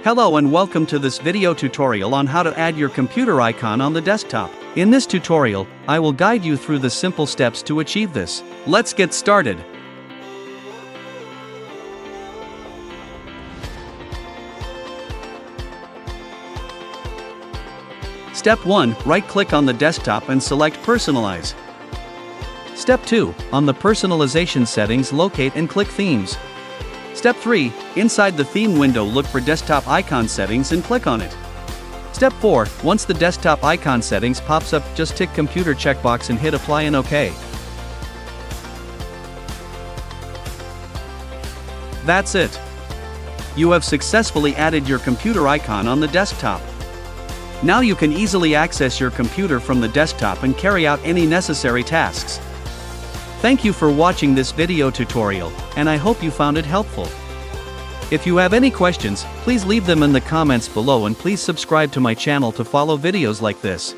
Hello and welcome to this video tutorial on how to add your computer icon on the desktop. In this tutorial, I will guide you through the simple steps to achieve this. Let's get started. Step 1. Right-click on the desktop and select Personalize. Step 2. On the Personalization settings, locate and click Themes. Step 3. Inside the theme window, look for desktop icon settings and click on it. Step 4. Once the desktop icon settings pops up, just tick computer checkbox and hit apply and OK. That's it. You have successfully added your computer icon on the desktop. Now you can easily access your computer from the desktop and carry out any necessary tasks. Thank you for watching this video tutorial, and I hope you found it helpful. If you have any questions, please leave them in the comments below and please subscribe to my channel to follow videos like this.